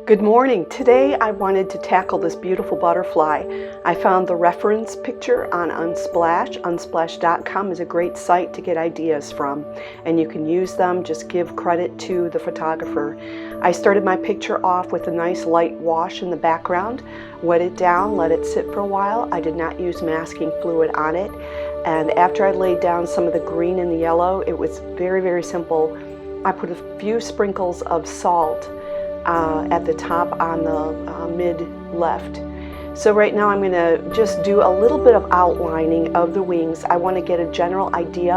Good morning. Today I wanted to tackle this beautiful butterfly. I found the reference picture on Unsplash. Unsplash.com is a great site to get ideas from, and you can use them. Just give credit to the photographer. I started my picture off with a nice light wash in the background, wet it down, let it sit for a while. I did not use masking fluid on it, and after I laid down some of the green and the yellow, it was very, very simple. I put a few sprinkles of salt at the top on the mid left. So right now I'm going to just do a little bit of outlining of the wings. I want to get a general idea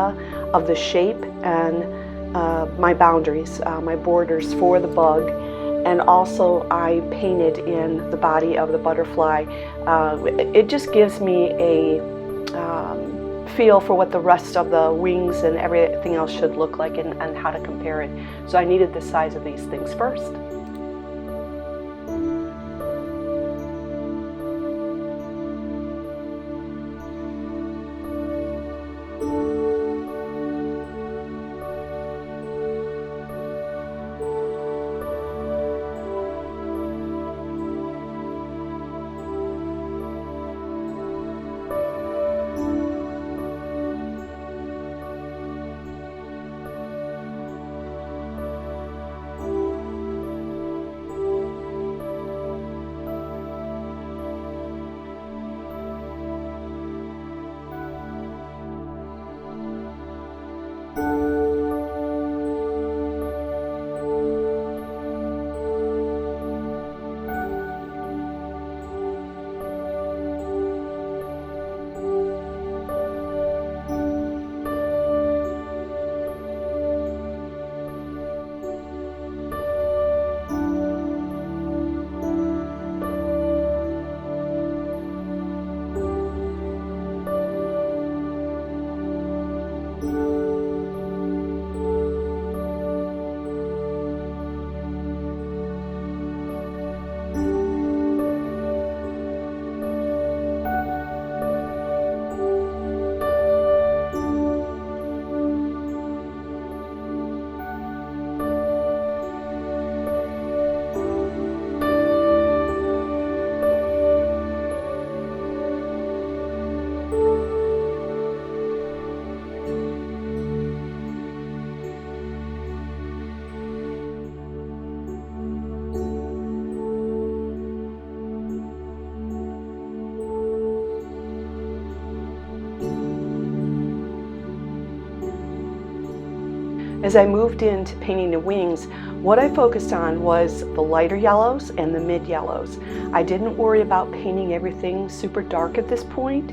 of the shape and my boundaries, my borders for the bug. And also I painted in the body of the butterfly. It just gives me a feel for what the rest of the wings and everything else should look like and how to compare it. So I needed the size of these things first. As I moved into painting the wings, what I focused on was the lighter yellows and the mid yellows. I didn't worry about painting everything super dark at this point.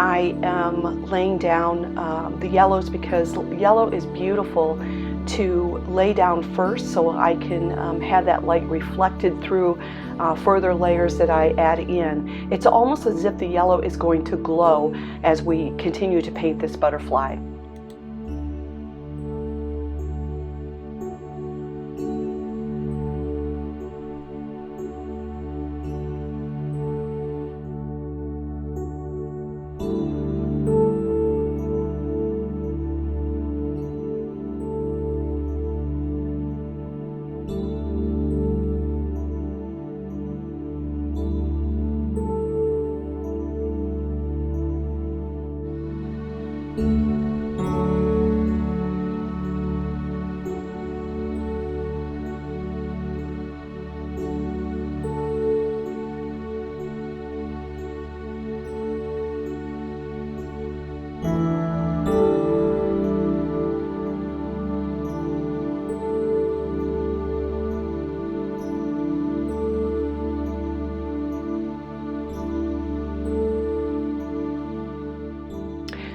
I am laying down the yellows because yellow is beautiful to lay down first so I can have that light reflected through further layers that I add in. It's almost as if the yellow is going to glow as we continue to paint this butterfly.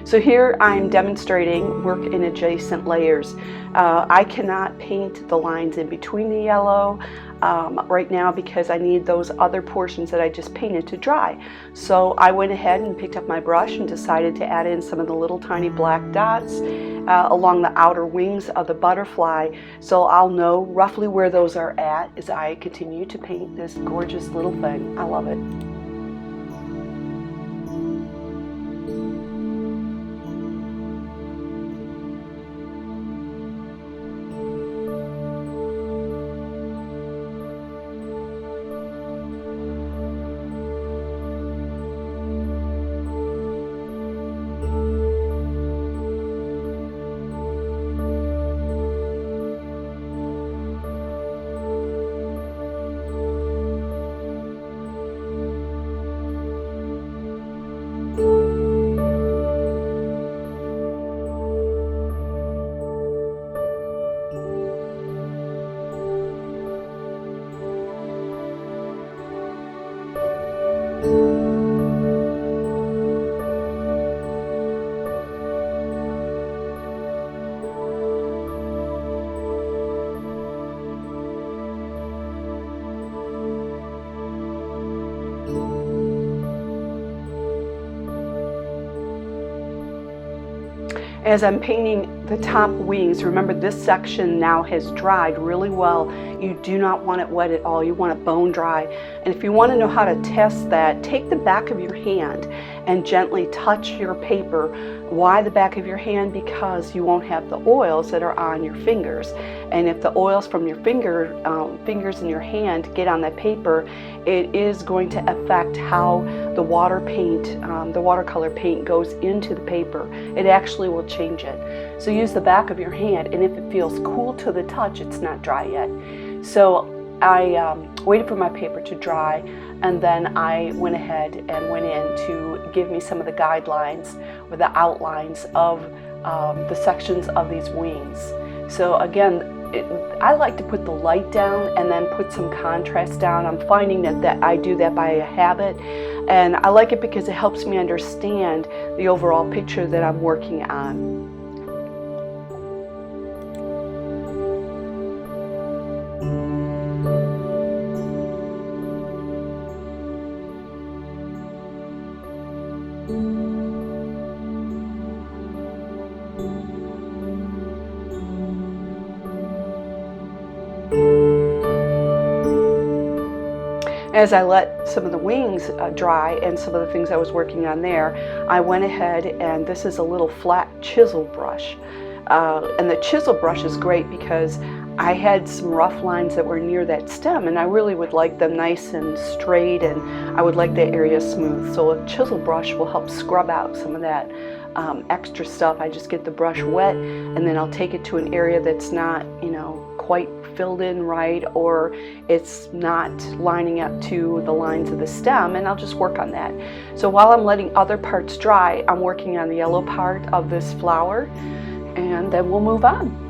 So here I'm demonstrating work in adjacent layers. I cannot paint the lines in between the yellow right now because I need those other portions that I just painted to dry. So I went ahead and picked up my brush and decided to add in some of the little tiny black dots along the outer wings of the butterfly, so I'll know roughly where those are at as I continue to paint this gorgeous little thing. I love it. As I'm painting the top wings, remember this section now has dried really well. You do not want it wet at all. You want it bone dry. And if you want to know how to test that, take the back of your hand and gently touch your paper. Why the back of your hand? Because you won't have the oils that are on your fingers. And if the oils from your fingers in your hand get on that paper, it is going to affect how the watercolor paint goes into the paper. It actually will change it. So use the back of your hand, and if it feels cool to the touch, it's not dry yet. So I waited for my paper to dry, and then I went ahead and went in to give me some of the guidelines or the outlines of the sections of these wings. So again, I like to put the light down and then put some contrast down. I'm finding that I do that by a habit, and I like it because it helps me understand the overall picture that I'm working on. As I let some of the wings dry and some of the things I was working on there, I went ahead, and this is a little flat chisel brush. And the chisel brush is great because I had some rough lines that were near that stem, and I really would like them nice and straight, and I would like that area smooth. So a chisel brush will help scrub out some of that extra stuff. I just get the brush wet, and then I'll take it to an area that's not, quite filled in right, or it's not lining up to the lines of the stem, and I'll just work on that. So while I'm letting other parts dry, I'm working on the yellow part of this flower, and then we'll move on.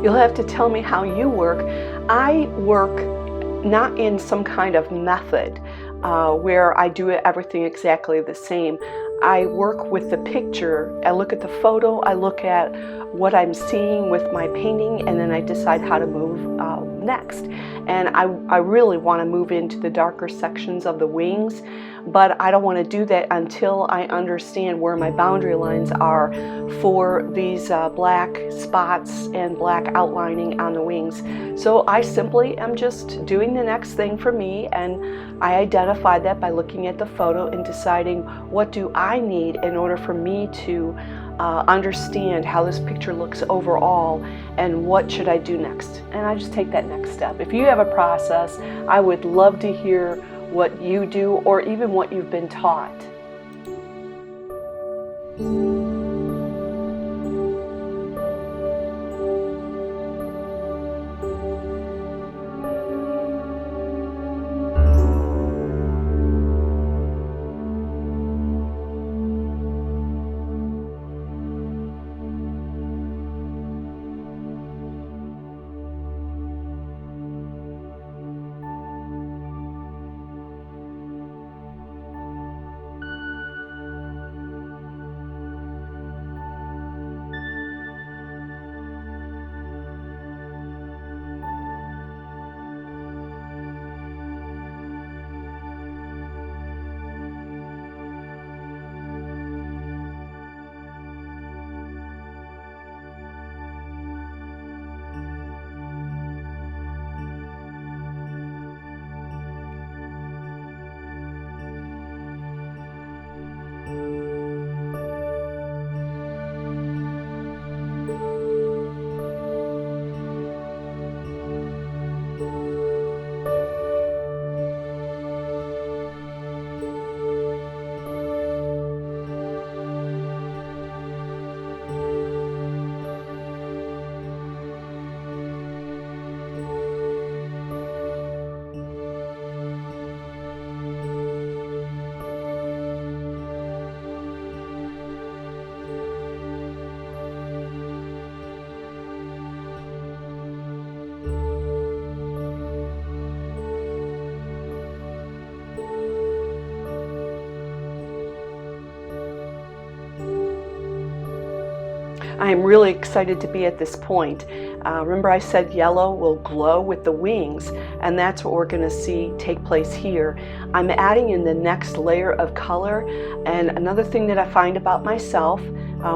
You'll have to tell me how you work. I work not in some kind of method. where I do everything exactly the same. I work with the picture. I look at the photo, I look at what I'm seeing with my painting, and then I decide how to move next. And I really want to move into the darker sections of the wings, but I don't want to do that until I understand where my boundary lines are for these black spots and black outlining on the wings. So I simply am just doing the next thing for me, and I identify that by looking at the photo and deciding what do I need in order for me to understand how this picture looks overall and what should I do next. And I just take that next step. If you have a process, I would love to hear what you do or even what you've been taught. I am really excited to be at this point. Remember I said yellow will glow with the wings, and that's what we're going to see take place here. I'm adding in the next layer of color, and another thing that I find about myself,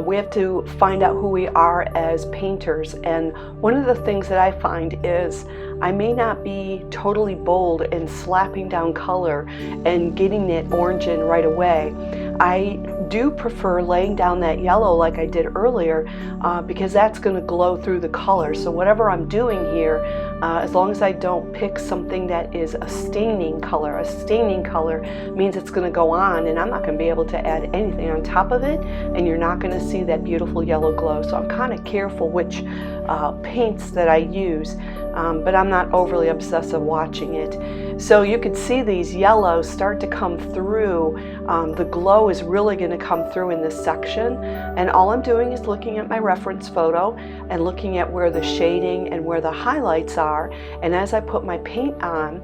we have to find out who we are as painters, and one of the things that I find is I may not be totally bold in slapping down color and getting that orange in right away. I do prefer laying down that yellow like I did earlier because that's going to glow through the color. So whatever I'm doing here, as long as I don't pick something that is a staining color means it's going to go on and I'm not going to be able to add anything on top of it, and you're not going to see that beautiful yellow glow. So I'm kind of careful which paints that I use, but I'm not overly obsessive watching it. So you can see these yellows start to come through. The glow is really going to come through in this section, and all I'm doing is looking at my reference photo and looking at where the shading and where the highlights are. And as I put my paint on,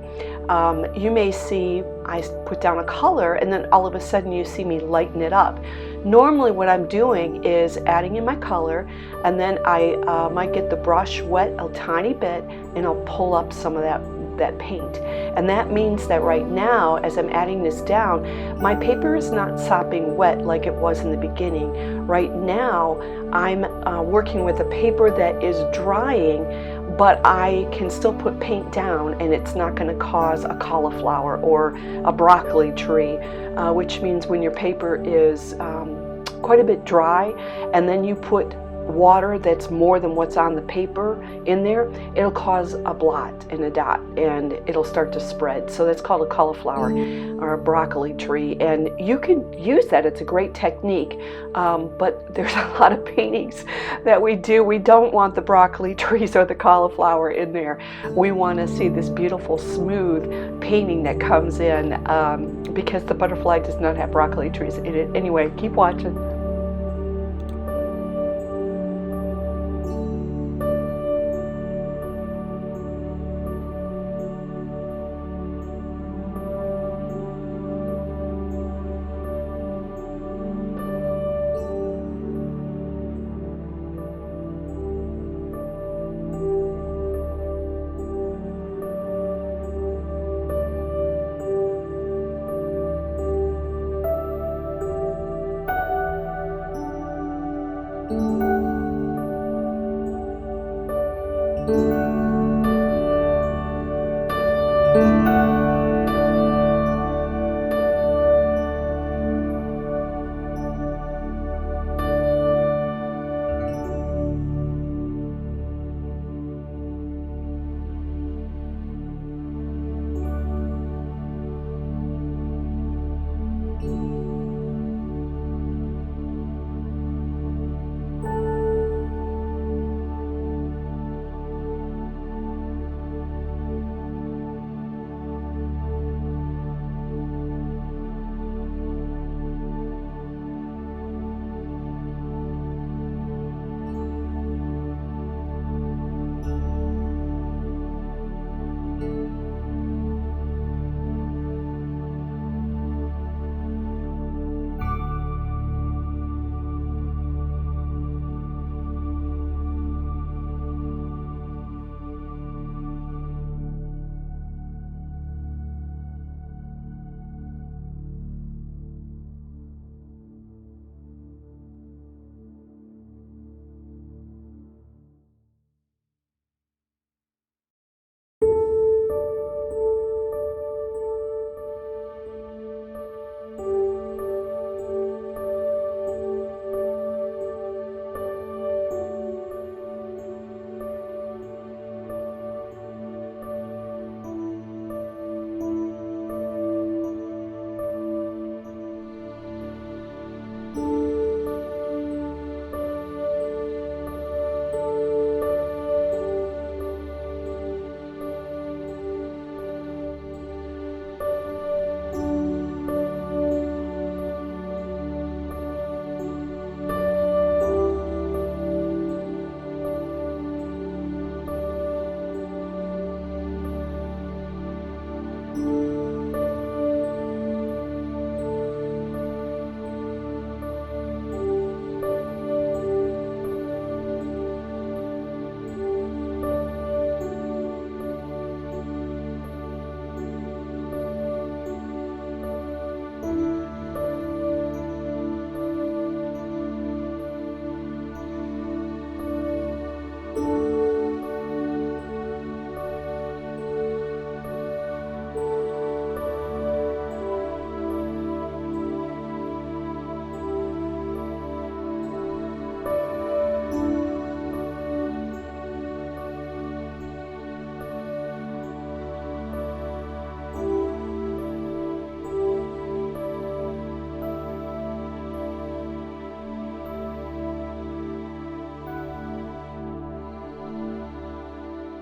you may see I put down a color and then all of a sudden you see me lighten it up. Normally what I'm doing is adding in my color, and then I might get the brush wet a tiny bit and I'll pull up some of that paint. And that means that right now, as I'm adding this down, my paper is not sopping wet like it was in the beginning. Right now, I'm working with a paper that is drying, but I can still put paint down and it's not going to cause a cauliflower or a broccoli tree, which means when your paper is quite a bit dry and then you put water that's more than what's on the paper in there, it'll cause a blot and a dot and it'll start to spread. So that's called a cauliflower or a broccoli tree, and you can use that. It's a great technique, but there's a lot of paintings that we do. We don't want the broccoli trees or the cauliflower in there. We want to see this beautiful smooth painting that comes in because the butterfly does not have broccoli trees in it. Anyway, keep watching.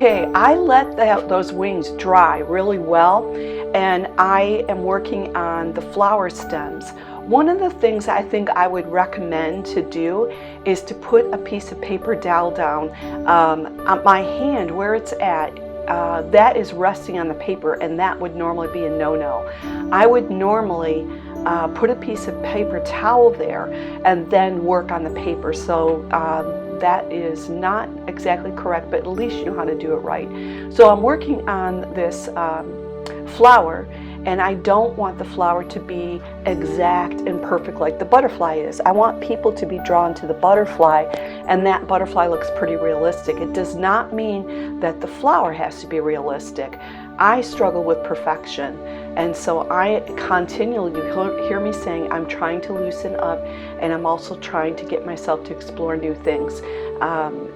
Okay, I let those wings dry really well, and I am working on the flower stems. One of the things I think I would recommend to do is to put a piece of paper dowel down on my hand where it's at. That is resting on the paper, and that would normally be a no-no. I would normally put a piece of paper towel there and then work on the paper. So that is not exactly correct, but at least you know how to do it right. So I'm working on this flower, and I don't want the flower to be exact and perfect like the butterfly is. I want people to be drawn to the butterfly, and that butterfly looks pretty realistic. It does not mean that the flower has to be realistic. I struggle with perfection, and so I continually, you hear me saying, I'm trying to loosen up, and I'm also trying to get myself to explore new things.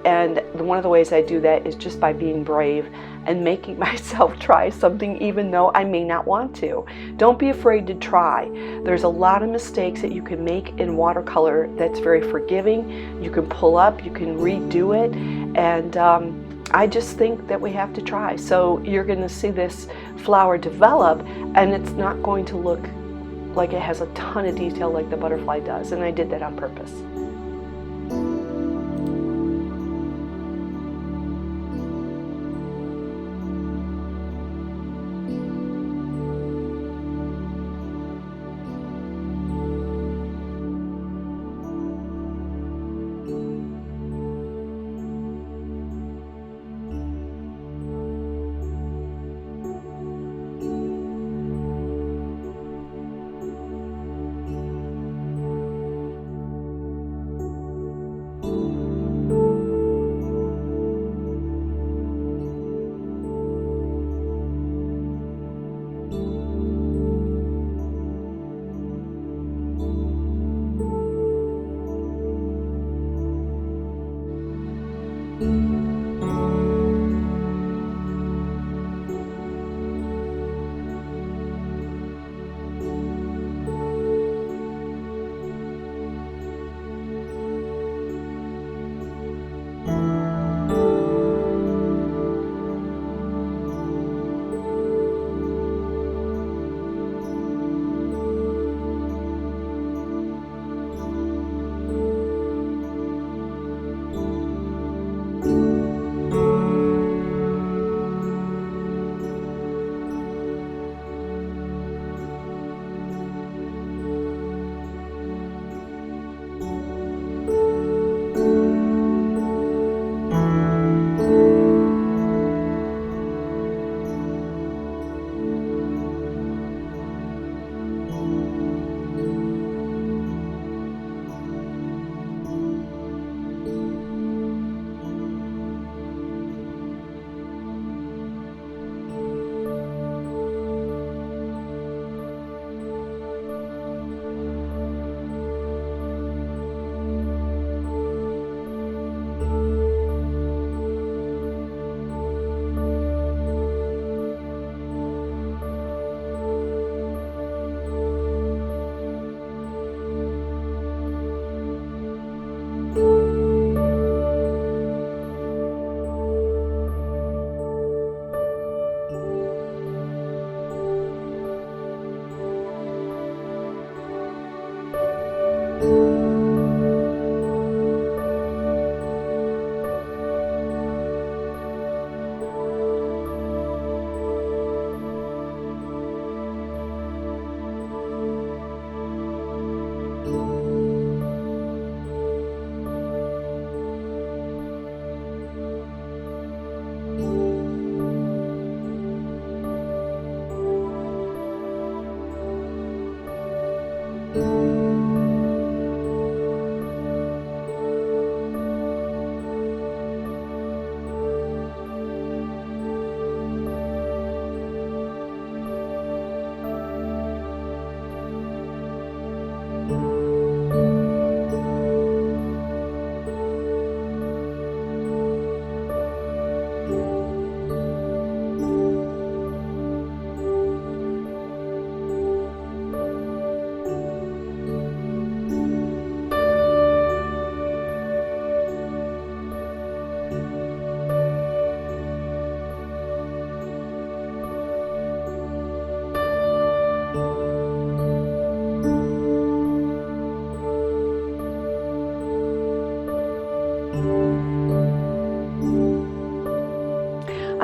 And one of the ways I do that is just by being brave and making myself try something even though I may not want to. Don't be afraid to try. There's a lot of mistakes that you can make in watercolor that's very forgiving. You can pull up, you can redo it, and I just think that we have to try. So you're going to see this flower develop, and it's not going to look like it has a ton of detail like the butterfly does, and I did that on purpose.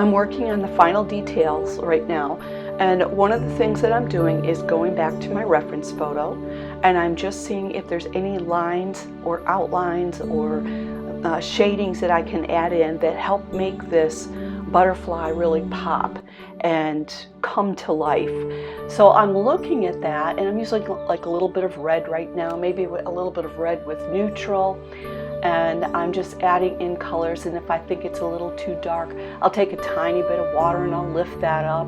I'm working on the final details right now, and one of the things that I'm doing is going back to my reference photo, and I'm just seeing if there's any lines or outlines or shadings that I can add in that help make this butterfly really pop and come to life. So I'm looking at that, and I'm using like a little bit of red right now, maybe a little bit of red with neutral, and I'm just adding in colors, and if I think it's a little too dark, I'll take a tiny bit of water and I'll lift that up.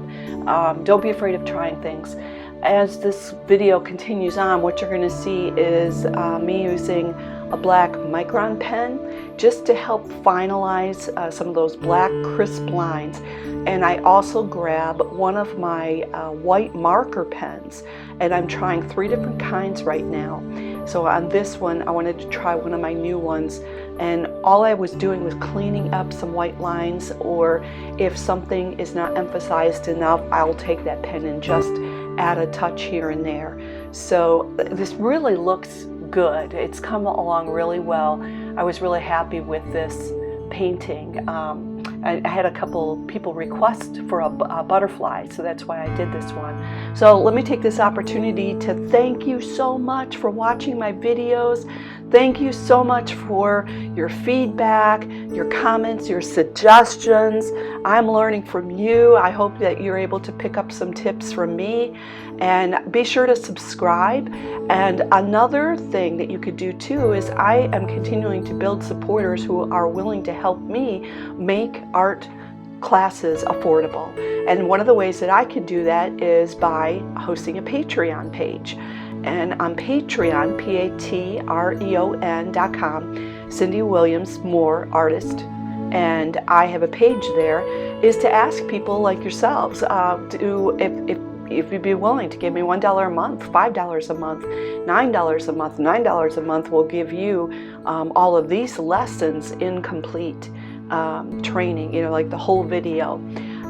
Don't be afraid of trying things. As this video continues on, what you're going to see is me using a black micron pen just to help finalize some of those black crisp lines. And I also grab one of my white marker pens, and I'm trying 3 different kinds right now. So on this one, I wanted to try one of my new ones, and all I was doing was cleaning up some white lines, or if something is not emphasized enough, I'll take that pen and just add a touch here and there. So this really looks good. It's come along really well. I was really happy with this painting. I had a couple people request for a butterfly, so that's why I did this one. So let me take this opportunity to thank you so much for watching my videos. Thank you so much for your feedback, your comments, your suggestions. I'm learning from you. I hope that you're able to pick up some tips from me. And be sure to subscribe. And another thing that you could do too is I am continuing to build supporters who are willing to help me make art classes affordable. And one of the ways that I can do that is by hosting a Patreon page. And on Patreon, patreon.com, Cindy Williams Moore Artist, and I have a page there, is to ask people like yourselves if you'd be willing to give me $1 a month, $5 a month, $9 a month. $9 a month will give you all of these lessons in complete training, like the whole video.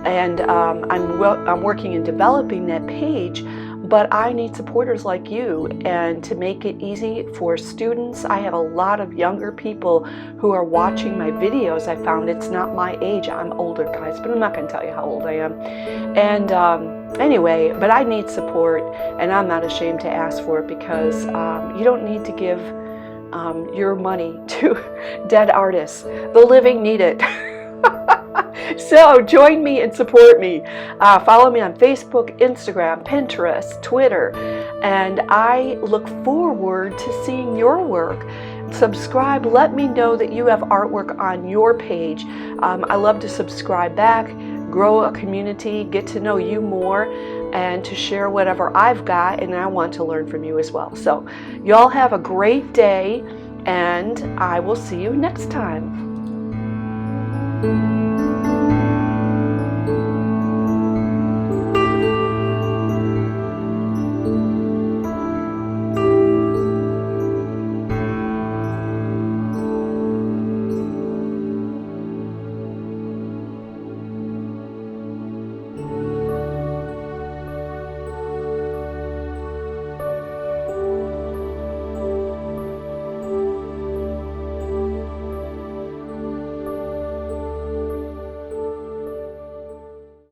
And I'm working in developing that page, but I need supporters like you. And to make it easy for students, I have a lot of younger people who are watching my videos. I found it's not my age. I'm older, guys, but I'm not going to tell you how old I am. And anyway, but I need support, and I'm not ashamed to ask for it, because you don't need to give your money to dead artists. The living need it. So join me and support me. Follow me on Facebook, Instagram, Pinterest, Twitter, and I look forward to seeing your work. Subscribe. Let me know that you have artwork on your page. I love to subscribe back, grow a community, get to know you more, and to share whatever I've got, and I want to learn from you as well. So y'all have a great day, and I will see you next time.